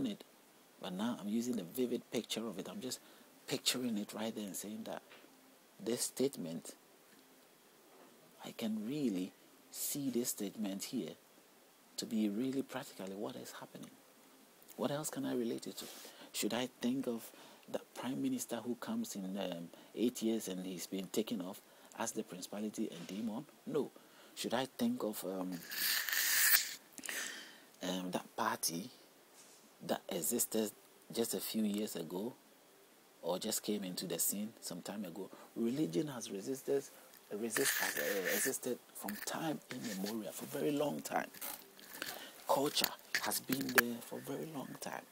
known it, but now I'm using a vivid picture of it. I'm just picturing it right there and saying that this statement, I can really see this statement here to be really practically what is happening. What else can I relate it to? Should I think of the prime minister who comes in 8 years and he's been taken off as the principality and demon? No. Should I think of that party that existed just a few years ago or just came into the scene some time ago? Religion has existed from time immemorial, for a very long time. Culture has been there for a very long time.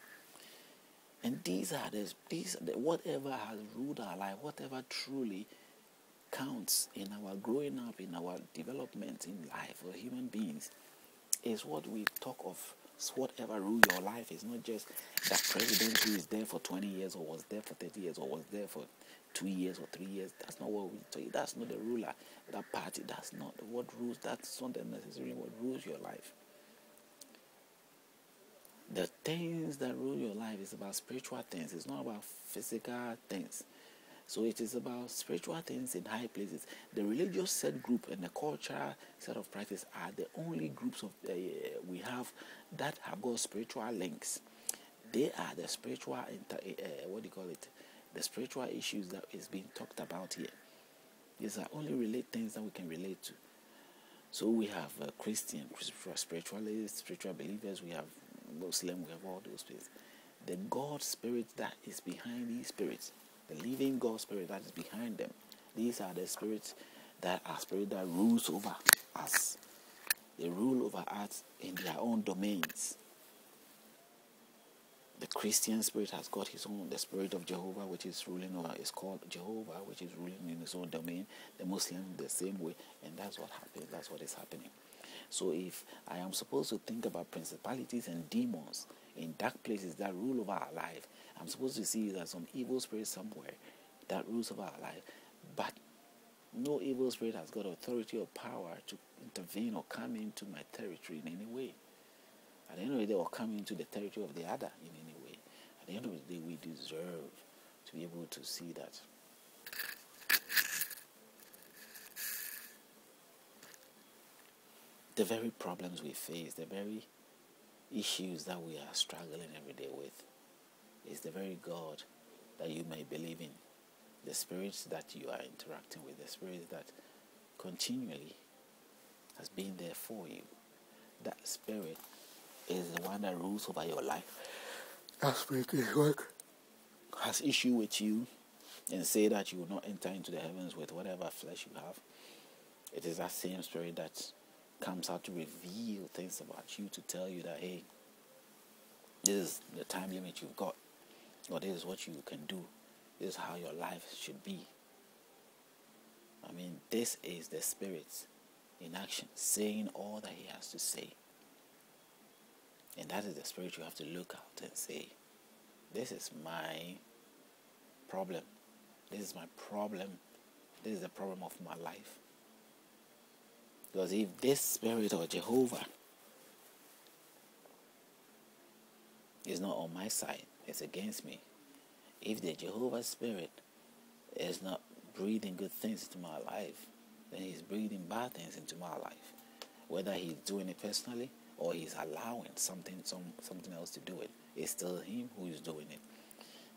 And these are whatever has ruled our life, whatever truly counts in our growing up, in our development in life for human beings, is what we talk of. It's whatever rule your life. Is not just that president who is there for 20 years or was there for 30 years or was there for 2 years or 3 years. That's not what we tell you. That's not the ruler. That party, that's not what rules. That's not necessarily what rules your life. The things that rule your life is about spiritual things. It's not about physical things. So it is about spiritual things in high places. The religious set group and the cultural set of practice are the only groups of we have that have got spiritual links. They are the spiritual, the spiritual issues that is being talked about here. These are only things that we can relate to. So we have Christian, spiritualists, spiritual believers. We have Muslim. We have all those spirits. The God spirit that is behind these spirits. The living God spirit that is behind them. These are the spirits that rules over us. They rule over us in their own domains. The Christian spirit has got his own, the spirit of Jehovah, which is ruling over, is called Jehovah, which is ruling in his own domain. The Muslim the same way, and that's what happens. That's what is happening. So if I am supposed to think about principalities and demons in dark places that rule over our life, I'm supposed to see that some evil spirit somewhere that rules over our life. But no evil spirit has got authority or power to intervene or come into my territory in any way. At the end of the day, or come into the territory of the other in any way. At the end of the day, we deserve to be able to see that. The very problems we face, the very issues that we are struggling every day with, is the very God that you may believe in. The spirits that you are interacting with, the spirits that continually has been there for you. That spirit is the one that rules over your life. That spirit is work. Has issue with you and say that you will not enter into the heavens with whatever flesh you have. It is that same spirit that comes out to reveal things about you, to tell you that, hey, this is the time limit you've got, or this is what you can do, this is how your life should be. I mean, this is the spirit in action, saying all that he has to say. And that is the spirit you have to look out and say, this is my problem. This is my problem. This is the problem of my life. Because if this spirit or Jehovah is not on my side, it's against me. If the Jehovah spirit is not breathing good things into my life, then he's breathing bad things into my life. Whether he's doing it personally or he's allowing something else to do it, it's still him who is doing it.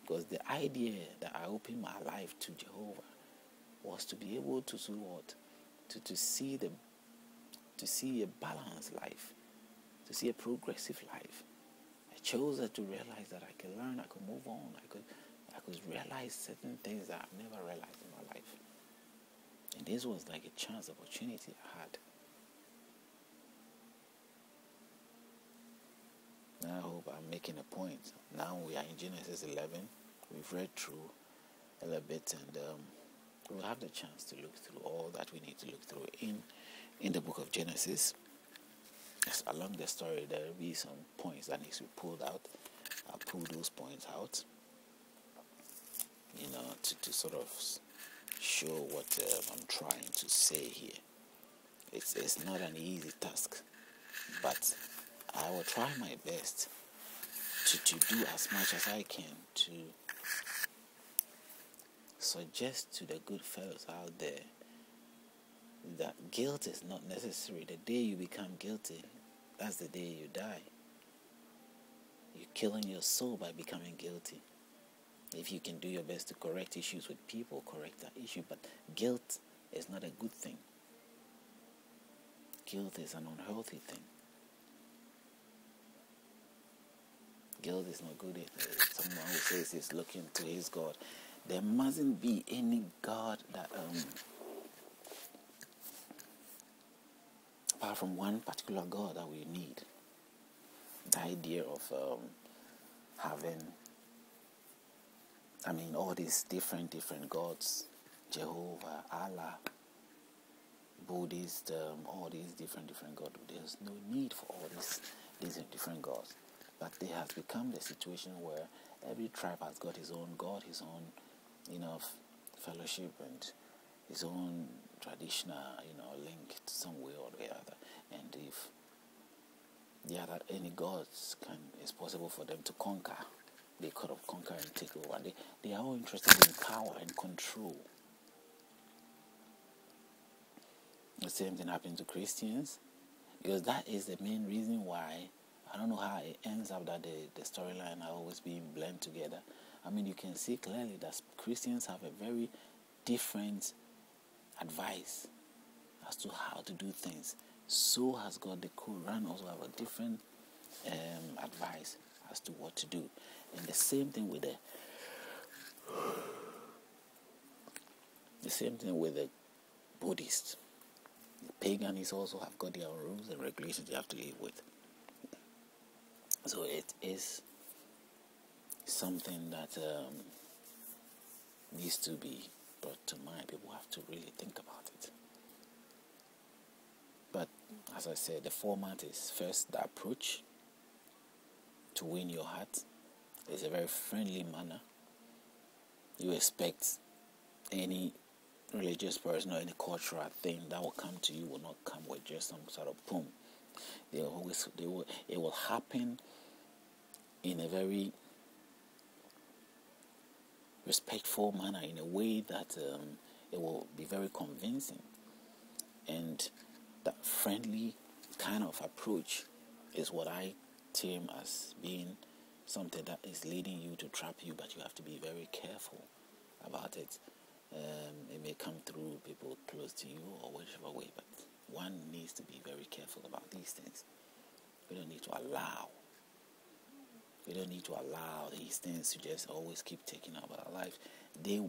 Because the idea that I opened my life to Jehovah was to be able to do what? To see a balanced life, to see a progressive life. I chose to realize that I could learn, I could move on, I could realize certain things that I've never realized in my life. And this was like a chance, opportunity I had. Now I hope I'm making a point. Now we are in Genesis 11. We've read through a little bit, and we'll have the chance to look through all that we need to look through in the book of Genesis. Yes, along the story, there will be some points that need to be pulled out. I'll pull those points out, to sort of show what I'm trying to say here. It's not an easy task, but I will try my best to do as much as I can to suggest to the good fellows out there that guilt is not necessary. The day you become guilty, that's the day you die. You're killing your soul by becoming guilty. If you can do your best to correct issues with people, correct that issue. But guilt is not a good thing. Guilt is an unhealthy thing. Guilt is not good. Someone who says he's looking to his God. There mustn't be any God that apart from one particular God that we need. The idea of having, all these different gods, Jehovah, Allah, Buddhist, all these different gods. There's no need for all these different gods. But there has become the situation where every tribe has got his own God, his own, fellowship and his own traditional, link to some way or the other. And if any gods it's possible for them to conquer, they could have conquered and take over. They are all interested in power and control. The same thing happened to Christians, because that is the main reason why. I don't know how it ends up that the storyline are always being blended together. You can see clearly that Christians have a very different advice as to how to do things. So has God. The Quran also have a different advice as to what to do. And the same thing with the Buddhists. The paganists also have got their own rules and regulations they have to live with. So it is something that needs to be brought to mind. People have to really think about it. But as I said, the format is first the approach to win your heart. It's a very friendly manner. You expect any religious person or any cultural thing that will come to you will not come with just some sort of boom. It will happen in a very respectful manner, in a way that it will be very convincing. And that friendly kind of approach is what I term as being something that is leading you to trap you, but you have to be very careful about it. It may come through people close to you or whichever way, but one needs to be very careful about these things. We don't need to allow these things to just always keep taking over our lives.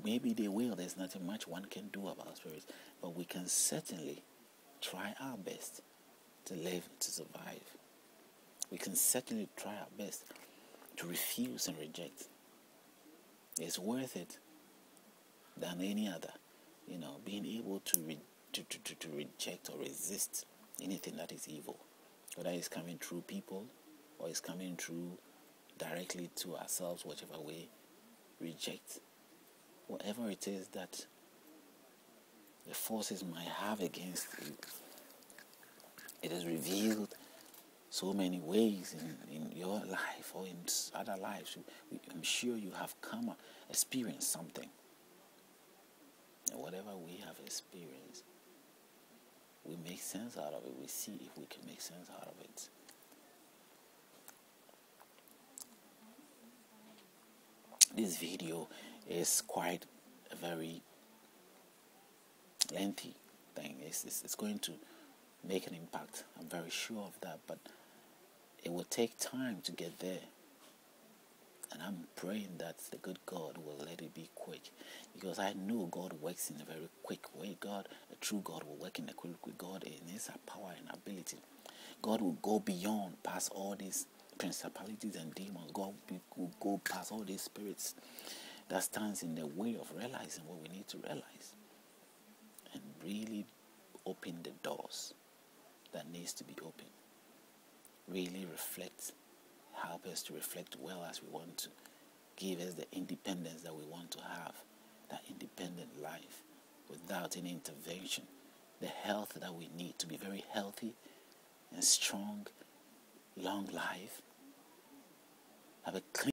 Maybe they will. There's nothing much one can do about spirits, but we can certainly try our best to live, to survive. We can certainly try our best to refuse and reject. It's worth it than any other, being able to reject or resist anything that is evil, whether it's coming through people or it's coming through directly to ourselves, whichever way. Reject whatever it is that the forces might have against you. It is revealed so many ways in your life or in other lives. I'm sure you have experienced something. And whatever we have experienced, we make sense out of it. We see if we can make sense out of it. This video is quite a very lengthy thing. It's going to make an impact. I'm very sure of that, but it will take time to get there. And I'm praying that the good God will let it be quick, because I know God works in a very quick way. A true God will work in a quick way. God in His power and ability. God will go beyond, past all these principalities and demons. God will go past all these spirits that stands in the way of realizing what we need to realize, and really open the doors that needs to be open. Really help us to reflect well as we want to. Give us the independence that we want to have, that independent life without any intervention. The health that we need to be very healthy and strong, long life, Have a clean